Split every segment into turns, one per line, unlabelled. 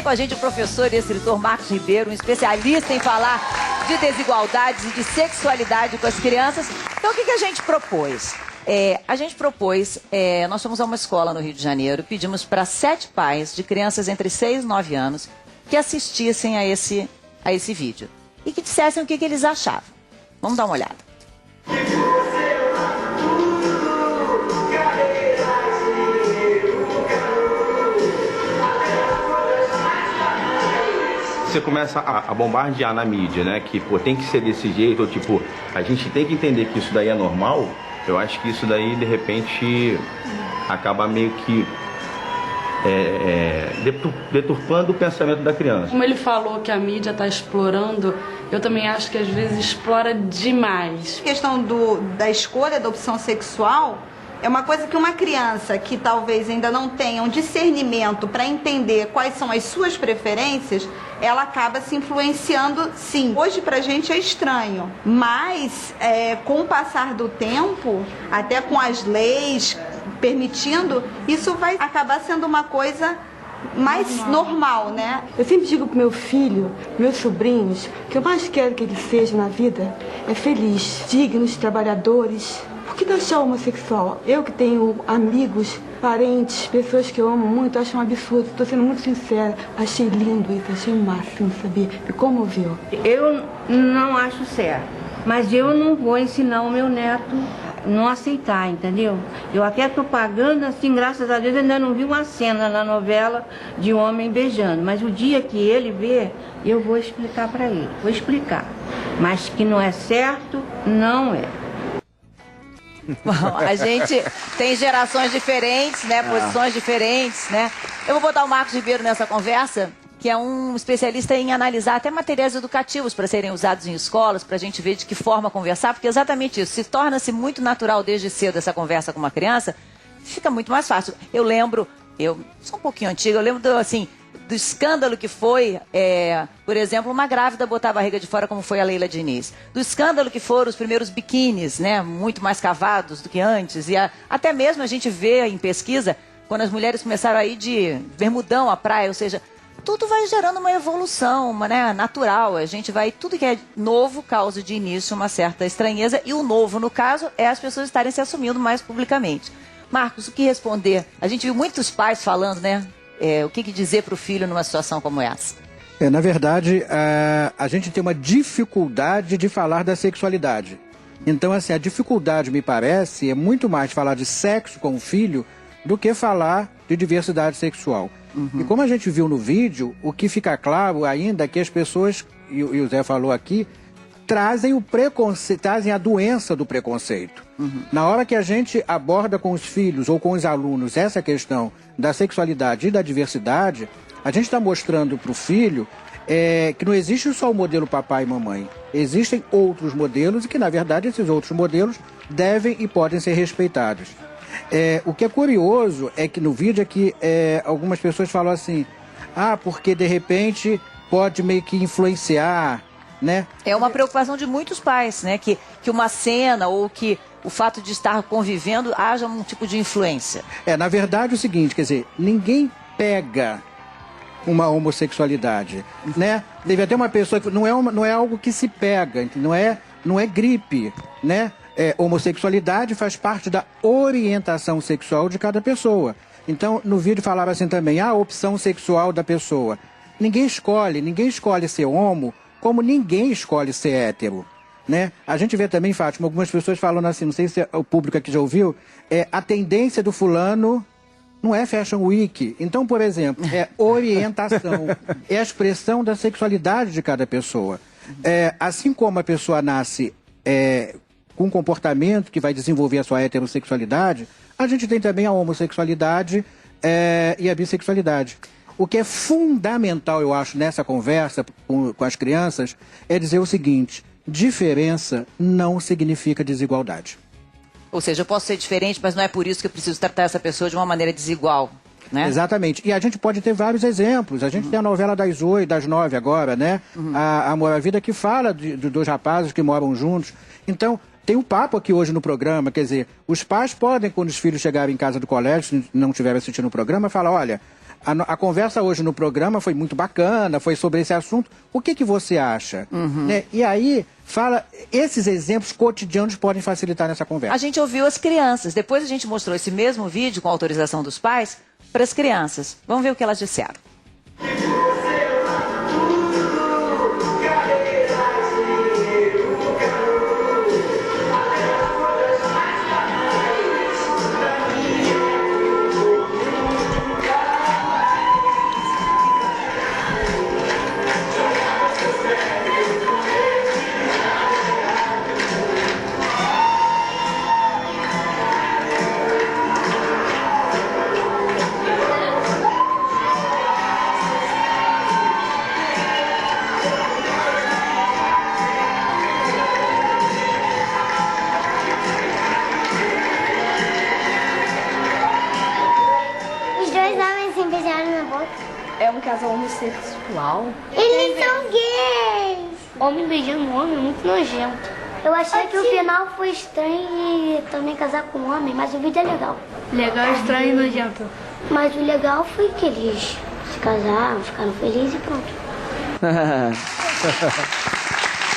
Com a gente o professor e escritor Marcos Ribeiro, um especialista em falar de desigualdades e de sexualidade com as crianças. Então, o que a gente propôs? Nós fomos a uma escola no Rio de Janeiro, pedimos para 7 pais de crianças entre 6 e 9 anos que assistissem a esse vídeo e que dissessem o que eles achavam. Vamos dar uma olhada.
Você começa a bombardear na mídia, né? Que pô, tem que ser desse jeito, ou tipo, a gente tem que entender que isso daí é normal. Eu acho que isso daí, de repente, acaba meio que deturpando o pensamento da criança.
Como ele falou que a mídia está explorando, eu também acho que às vezes explora demais.
A questão da escolha da opção sexual é uma coisa que uma criança que talvez ainda não tenha um discernimento para entender quais são as suas preferências, ela acaba se influenciando, sim. Hoje pra gente é estranho, mas com o passar do tempo, até com as leis permitindo, isso vai acabar sendo uma coisa mais normal, né?
Eu sempre digo pro meu filho, meus sobrinhos, que eu mais quero que eles sejam na vida é feliz, dignos, trabalhadores. Por que achar homossexual? Eu que tenho amigos, parentes, pessoas que eu amo muito, acho um absurdo. Estou sendo muito sincera. Achei lindo isso, achei o máximo, sabia? Me comoveu.
Eu não acho certo, mas eu não vou ensinar o meu neto não aceitar, entendeu? Eu até estou pagando, assim, graças a Deus, ainda não vi uma cena na novela de homem beijando. Mas o dia que ele ver, eu vou explicar para ele. Vou explicar. Mas que não é certo, não é.
Bom, a gente tem gerações diferentes, né? Posições diferentes, né? Eu vou botar o Marcos Ribeiro nessa conversa, que é um especialista em analisar até materiais educativos para serem usados em escolas, para a gente ver de que forma conversar, porque exatamente isso, se torna-se muito natural desde cedo essa conversa com uma criança, fica muito mais fácil. Eu sou um pouquinho antiga, eu lembro do escândalo que foi, por exemplo, uma grávida botar a barriga de fora, como foi a Leila Diniz. Do escândalo que foram os primeiros biquínis, né, muito mais cavados do que antes. E até mesmo a gente vê em pesquisa, quando as mulheres começaram a ir de bermudão à praia, ou seja, tudo vai gerando uma evolução, natural. A gente vai, tudo que é novo causa de início uma certa estranheza. E o novo, no caso, é as pessoas estarem se assumindo mais publicamente. Marcos, o que responder? A gente viu muitos pais falando, né? O que dizer para o filho numa situação como essa?
Na verdade, a gente tem uma dificuldade de falar da sexualidade. Então, assim, a dificuldade, me parece, é muito mais falar de sexo com o filho do que falar de diversidade sexual. E como a gente viu no vídeo, o que fica claro ainda é que as pessoas, e o Zé falou aqui, trazem o preconceito, trazem a doença do preconceito. Na hora que a gente aborda com os filhos ou com os alunos essa questão da sexualidade e da diversidade, a gente está mostrando para o filho que não existe só o modelo papai e mamãe. Existem outros modelos e que, na verdade, esses outros modelos devem e podem ser respeitados. O que é curioso é que no vídeo algumas pessoas falam assim, porque de repente pode meio que influenciar, né?
É uma preocupação de muitos pais, né? Que uma cena ou que o fato de estar convivendo haja um tipo de influência.
Na verdade é o seguinte, quer dizer, ninguém pega uma homossexualidade, né? Teve até uma pessoa que não é algo que se pega, não é gripe, né? Homossexualidade faz parte da orientação sexual de cada pessoa. Então, no vídeo falava assim também, a opção sexual da pessoa. Ninguém escolhe ser homo, como ninguém escolhe ser hétero, né? A gente vê também, Fátima, algumas pessoas falando assim, não sei se o público aqui já ouviu, a tendência do fulano não é Fashion Week. Então, por exemplo, é orientação, é a expressão da sexualidade de cada pessoa. Assim como a pessoa nasce com um comportamento que vai desenvolver a sua heterossexualidade, a gente tem também a homossexualidade e a bissexualidade. O que é fundamental, eu acho, nessa conversa com as crianças, é dizer o seguinte, diferença não significa desigualdade.
Ou seja, eu posso ser diferente, mas não é por isso que eu preciso tratar essa pessoa de uma maneira desigual, né?
Exatamente. E a gente pode ter vários exemplos. A gente tem a novela das 8, das 9 agora, né? A Amor à Vida, que fala de dois rapazes que moram juntos. Então, tem um papo aqui hoje no programa, quer dizer, os pais podem, quando os filhos chegarem em casa do colégio, se não estiverem assistindo o programa, falar, olha, A conversa hoje no programa foi muito bacana, foi sobre esse assunto. O que você acha? Né? E aí, fala, esses exemplos cotidianos podem facilitar nessa conversa.
A gente ouviu as crianças. Depois a gente mostrou esse mesmo vídeo com autorização dos pais para as crianças. Vamos ver o que elas disseram.
Os dois homens se beijaram na boca.
É um casal homossexual.
Eles são gays!
Homem beijando homem é muito nojento.
Eu achei que o final foi estranho e também casar com um homem, mas o vídeo é legal.
Legal, estranho e nojento.
Mas o legal foi que eles se casaram, ficaram felizes e pronto.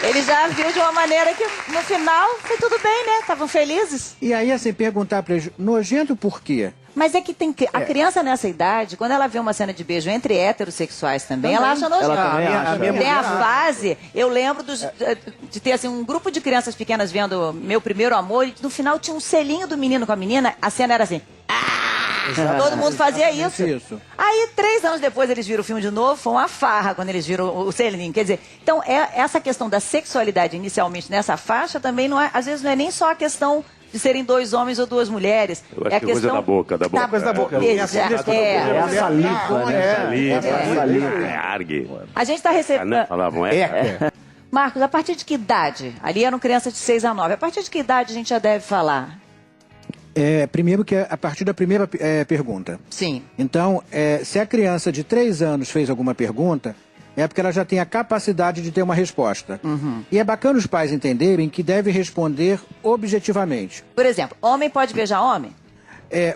Ele já viu de uma maneira que no final foi tudo bem, né? Estavam felizes.
E aí, assim, perguntar para eles, nojento por quê?
Mas é que tem a criança nessa idade, quando ela vê uma cena de beijo entre heterossexuais também, ela acha nojento.
Ela também acha.
Tem a fase, eu lembro de ter assim, um grupo de crianças pequenas vendo Meu Primeiro Amor, e no final tinha um selinho do menino com a menina, a cena era assim. Todo mundo fazia isso. Aí, 3 anos depois, eles viram o filme de novo, foi uma farra quando eles viram o selinho. Quer dizer, então, essa questão da sexualidade inicialmente nessa faixa também não é, às vezes não é nem só a questão de serem 2 homens ou 2 mulheres.
Eu acho
é a
que
questão
coisa da boca,
Coisa da boca.
É a saliva, né? Argue.
A gente está recebendo...
Falavam,
Marcos, a partir de que idade? Ali eram crianças de 6 a 9. A partir de que idade a gente já deve falar?
Primeiro que é a partir da primeira pergunta.
Sim.
Então, se a criança de 3 anos fez alguma pergunta, é porque ela já tem a capacidade de ter uma resposta. E é bacana os pais entenderem que deve responder objetivamente.
Por exemplo, homem pode beijar homem?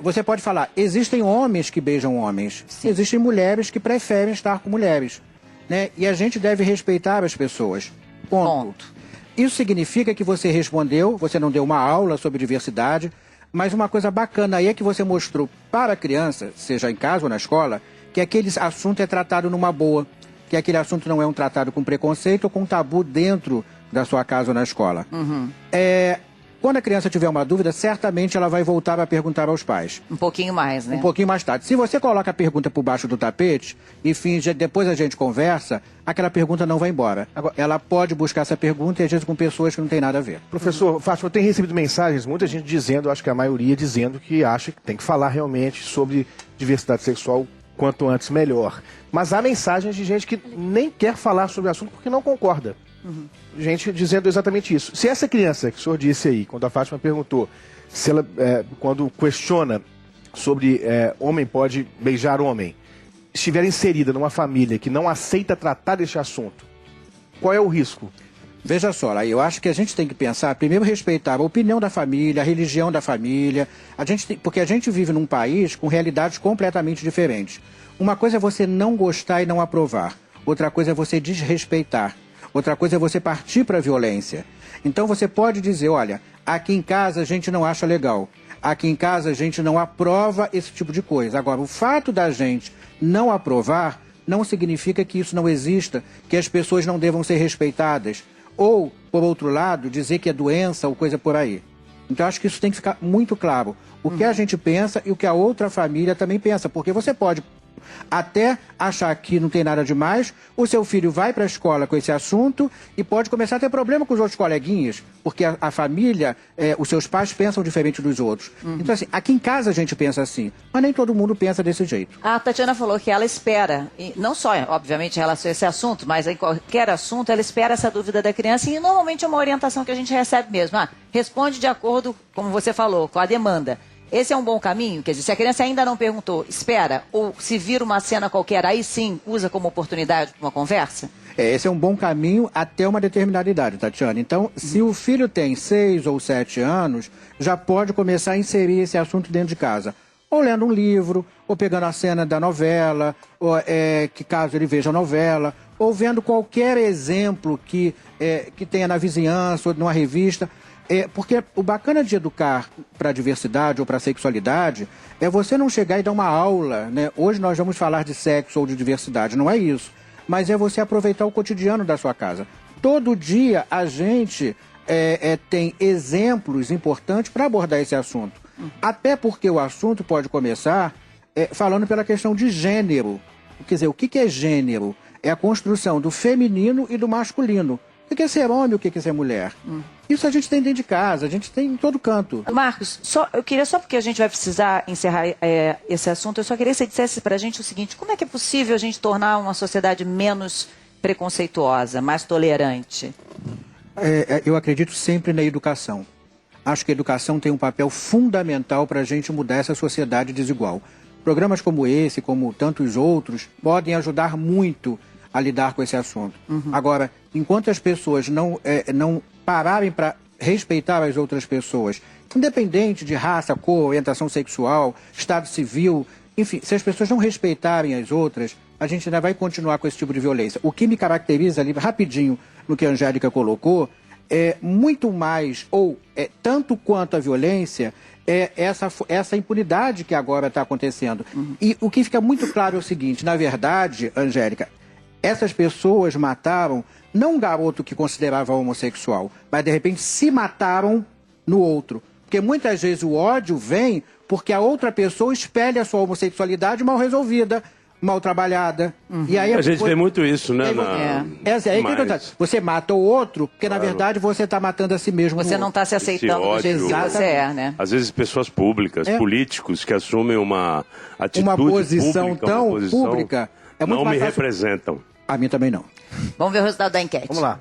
Você pode falar, existem homens que beijam homens. Sim. Existem mulheres que preferem estar com mulheres. Né? E a gente deve respeitar as pessoas. Ponto. Isso significa que você respondeu, você não deu uma aula sobre diversidade, mas uma coisa bacana aí é que você mostrou para a criança, seja em casa ou na escola, que aquele assunto é tratado numa boa, que aquele assunto não é um tratado com preconceito ou com tabu dentro da sua casa ou na escola. Quando a criança tiver uma dúvida, certamente ela vai voltar a perguntar aos pais.
Um pouquinho mais, né?
Um pouquinho mais tarde. Se você coloca a pergunta por baixo do tapete e finge, depois a gente conversa, aquela pergunta não vai embora. Agora, ela pode buscar essa pergunta e às vezes com pessoas que não tem nada a ver.
Professor Fátima, eu tenho recebido mensagens, muita gente dizendo, acho que a maioria dizendo que acha que tem que falar realmente sobre diversidade sexual quanto antes melhor. Mas há mensagens de gente que nem quer falar sobre o assunto porque não concorda. Gente dizendo exatamente isso. Se essa criança que o senhor disse aí, quando a Fátima perguntou, se ela, quando questiona sobre homem pode beijar homem, estiver inserida numa família que não aceita tratar deste assunto, qual é o risco?
Veja só, eu acho que a gente tem que pensar, primeiro respeitar a opinião da família, a religião da família, porque a gente vive num país com realidades completamente diferentes. Uma coisa é você não gostar e não aprovar, outra coisa é você desrespeitar. Outra coisa é você partir para a violência. Então você pode dizer, olha, aqui em casa a gente não acha legal. Aqui em casa a gente não aprova esse tipo de coisa. Agora, o fato da gente não aprovar não significa que isso não exista, que as pessoas não devam ser respeitadas. Ou, por outro lado, dizer que é doença ou coisa por aí. Então acho que isso tem que ficar muito claro. O que a gente pensa e o que a outra família também pensa. Porque você pode até achar que não tem nada demais, o seu filho vai para a escola com esse assunto e pode começar a ter problema com os outros coleguinhas, porque a família, os seus pais pensam diferente dos outros. Então, assim, aqui em casa a gente pensa assim, mas nem todo mundo pensa desse jeito.
A Tatiana falou que ela espera, e não só, obviamente, em relação a esse assunto, mas em qualquer assunto, ela espera essa dúvida da criança e normalmente é uma orientação que a gente recebe mesmo. Responde de acordo, como você falou, com a demanda. Esse é um bom caminho? Quer dizer, se a criança ainda não perguntou, espera, ou se vir uma cena qualquer, aí sim, usa como oportunidade para uma conversa?
Esse é um bom caminho até uma determinada idade, Tatiana. Então, se o filho tem 6 ou 7 anos, já pode começar a inserir esse assunto dentro de casa. Ou lendo um livro, ou pegando a cena da novela, ou que caso ele veja a novela, ou vendo qualquer exemplo que tenha na vizinhança ou numa revista. Porque o bacana de educar para a diversidade ou para a sexualidade é você não chegar e dar uma aula, né? Hoje nós vamos falar de sexo ou de diversidade, não é isso. Mas é você aproveitar o cotidiano da sua casa. Todo dia a gente tem exemplos importantes para abordar esse assunto. Até porque o assunto pode começar falando pela questão de gênero. Quer dizer, o que é gênero? É a construção do feminino e do masculino. O que é ser homem e o que é ser mulher? Isso a gente tem dentro de casa, a gente tem em todo canto.
Marcos, eu queria, só porque a gente vai precisar encerrar esse assunto, eu só queria que você dissesse para a gente o seguinte: como é que é possível a gente tornar uma sociedade menos preconceituosa, mais tolerante?
Eu acredito sempre na educação. Acho que a educação tem um papel fundamental para a gente mudar essa sociedade desigual. Programas como esse, como tantos outros, podem ajudar muito a lidar com esse assunto. Agora, enquanto as pessoas não pararem para respeitar as outras pessoas, independente de raça, cor, orientação sexual, estado civil, enfim, se as pessoas não respeitarem as outras, a gente ainda vai continuar com esse tipo de violência. O que me caracteriza ali, rapidinho, no que a Angélica colocou, é muito mais, ou tanto quanto a violência, essa impunidade que agora está acontecendo. E o que fica muito claro é o seguinte: na verdade, Angélica, essas pessoas mataram não um garoto que considerava homossexual, mas de repente se mataram no outro. Porque muitas vezes o ódio vem porque a outra pessoa espelha a sua homossexualidade mal resolvida, mal trabalhada. E aí
A gente vê muito isso, né?
Você mata o outro porque, na verdade, você está matando a si mesmo.
Você não está se aceitando do jeito que você é, né?
Às vezes pessoas públicas, políticos que assumem uma atitude
uma posição
pública,
tão pública,
não me representam.
A mim também não.
Vamos ver o resultado da enquete.
Vamos lá.